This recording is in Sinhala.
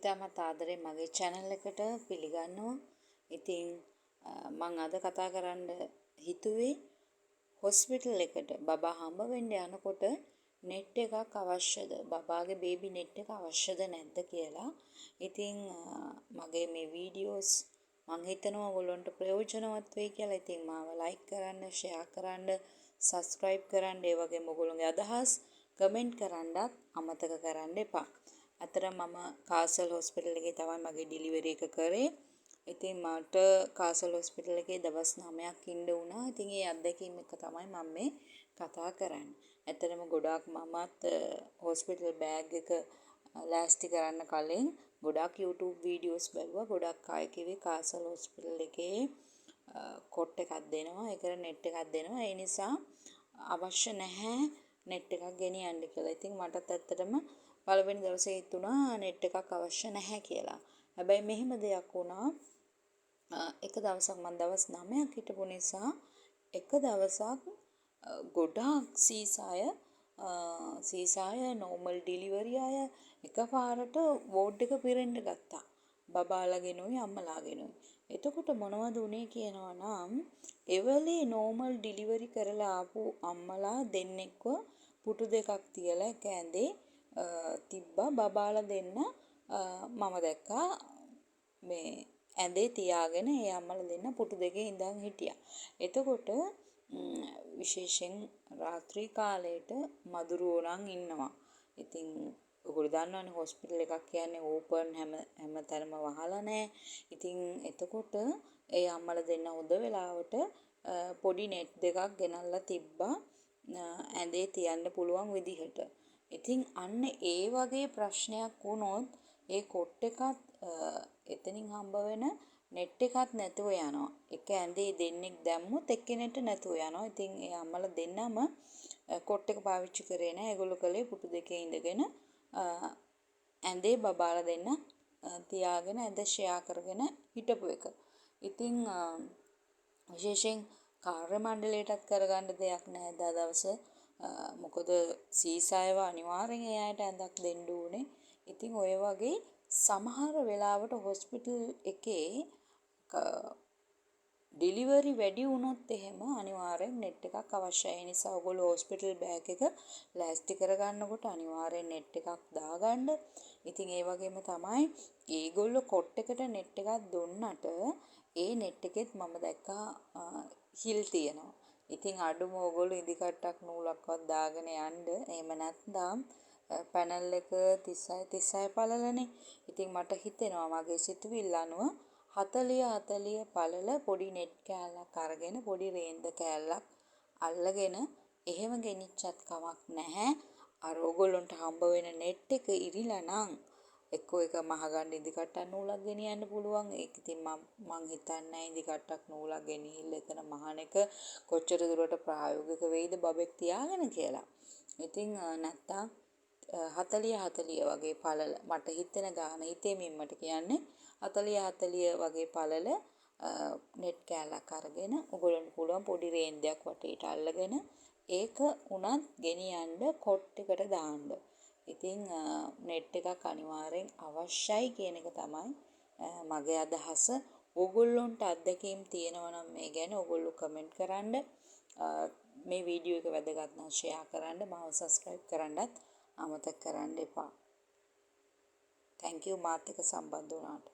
ඉතාමත් ආදරෙන් මගේ channel එකට පිළිගන්නවා. ඉතින් මම අද කතා කරන්න හිතුවේ hospital එකට බබා හම්බ වෙන්න යනකොට net එකක් අවශ්‍යද? බබාගේ baby net එක අවශ්‍යද නැද්ද කියලා. ඉතින් මගේ මේ videos මම හිතනවා ඔයගොල්ලන්ට ප්‍රයෝජනවත් වෙයි කියලා. ඉතින් මාව like කරන්න, share කරන්න, subscribe කරන්න, ඒ වගේම ඔයගොල්ලෝගේ අදහස් comment කරන්නත් අමතක කරන්න එපා. අතර මම කාසල් හොස්පිටල් එකේ තමයි මගේ ඩිලිවරි එක කරේ. ඉතින් මට කාසල් හොස්පිටල් එකේ දවස් 9ක් ඉන්න වුණා. ඉතින් ඒ අත්දැකීම් එක තමයි මම මේ කතා කරන්නේ. ඇත්තටම ගොඩාක් මමත් හොස්පිටල් බෑග් එක ලෑස්ති කරන්න කලින් ගොඩාක් YouTube වීඩියෝස් බැලුවා. ගොඩක් අය කිව්වේ කාසල් හොස්පිටල් එකේ කොට් එකක් දෙනවා. ඒකට net එකක් දෙනවා. ඒ නිසා අවශ්‍ය නැහැ net එකක් ගෙනියන්න කියලා. ඉතින් මටත් ඇත්තටම පළවෙනි දවසේ හිතුණා net එකක් අවශ්‍ය නැහැ කියලා. හැබැයි මෙහෙම දෙයක් වුණා. එක දවසක් මම දවස් 9ක් හිටපු නිසා එක දවසක් ගොඩාක් සීසාය normal delivery අය එකපාරට වෝඩ් එක පිරෙන්න ගත්තා. බබාලාගෙනුයි අම්මලාගෙනුයි. එතකොට මොනවද උනේ කියනවා නම් එවලේ normal delivery කරලා ආපු අම්මලා දෙන්නෙක්ව පුටු දෙකක් තියලා කෑඳේ තිබ්බා. බබාලා දෙන්න මම දැක්කා මේ ඇඳේ තියාගෙන ඒ අම්මලා දෙන්න පුටු දෙකේ ඉඳන් හිටියා. එතකොට විශේෂයෙන් රාත්‍රී කාලයට මදුරුවෝ නම් ඉන්නවා. ඉතින් ඔයගොල්ලෝ දන්නවනේ හොස්පිටල් එකක් කියන්නේ ඕපන් හැම තැනම වහලා නැහැ. ඉතින් එතකොට ඒ අම්මලා දෙන්න හොඳ වෙලාවට පොඩි net දෙකක් ගෙනල්ලා තිබ්බා ඇඳේ තියන්න පුළුවන් විදිහට. ඉතින් අන්න ඒ වගේ ප්‍රශ්නයක් වුණොත් ඒ කොට් එකත් එතනින් හම්බ වෙන net එකත් නැතුව යනවා. එක ඇඳේ දෙන්නෙක් දැම්මොත් එක්කෙනෙක්ට නැතුව යනවා. ඉතින් ඒ අම්මලා දෙන්නම කොට් එක පාවිච්චි කරේ නැහැ. ඒගොල්ලෝ කළේ පුටු දෙකේ ඉඳගෙන ඇඳේ බබාලා දෙන්න තියාගෙන ඇඳ ෂෙයා කරගෙන හිටපු එක. ඉතින් විශේෂයෙන් කාර්ය මණ්ඩලයටත් කරගන්න දෙයක් නැහැ දා දවස. මොකද සීසායව අනිවාර්යෙන් ඒ අයට ඇඳක් දෙන්න ඕනේ. ඉතින් ඔය වගේ සමහර වෙලාවට හොස්පිටල් එකේ ඩිලිවරි වැඩි වුණොත් එහෙම අනිවාර්යෙන් net එකක් අවශ්‍යයි. ඒ නිසා ඔයගොල්ලෝ හොස්පිටල් බෑග් එක ලෑස්ති කරගන්නකොට අනිවාර්යෙන් net එකක් දාගන්න. ඉතින් ඒ වගේම තමයි ඒගොල්ලෝ කොට් එකට net එකක් දුන්නට ඒ net එකෙත් මම දැක්කා හිල් තියෙනවා. ඉතින් අඩුම ඔයගොල්ලෝ ඉදි කට්ටක් නූලක්වත් දාගෙන යන්න. එහෙම නැත්නම් පැනල් එක 36 පළලනේ. ඉතින් මට හිතෙනවා මගේ සිතුවිල්ල අනුව 40 පළල පොඩි net කෑල්ලක් අරගෙන පොඩි රේන්ද කෑල්ලක් අල්ලගෙන එහෙම ගෙනිච්චත් කමක් නැහැ. අර ඔයගොල්ලන්ට හම්බ වෙන net එක ඉරිලා නම් එක්කෝ එක මහගන්න ඉදි කට්ටක් නූලක් ගෙනියන්න පුළුවන්. ඒක ඉතින් මං හිතන්නේ ඉදි කට්ටක් නූලක් ගෙනිහිල්ල එතන මහන එක කොච්චර දුරට ප්‍රායෝගික වෙයිද බබෙක් තියාගෙන කියලා. ඉතින් නැත්තම් 40 වගේ පළල මට හිතෙන ගාන හිතේ මිම්මට කියන්නේ 40 වගේ පළල net කෑල්ලක් අරගෙන ඔයගොල්ලන්ට පුළුවන් පොඩි රේන්දයක් වටේට අල්ලගෙන ඒක උනත් ගෙනියන්න කොට් එකට දාන්න. ඉතින් net එකක් අනිවාර්යෙන් අවශ්‍යයි කියන එක තමයි මගේ අදහස. ඕගොල්ලොන්ට අත්දැකීම් තියෙනවා නම් මේ ගැන ඕගොල්ලෝ කමෙන්ට් කරන්න. මේ වීඩියෝ එක වැදගත් නම් ෂෙයා කරන්න, මාව සබ්ස්ක්‍රයිබ් කරන්නත් අමතක කරන්න එපා. Thank you මාත් එක්ක සම්බන්ධ වුණාට.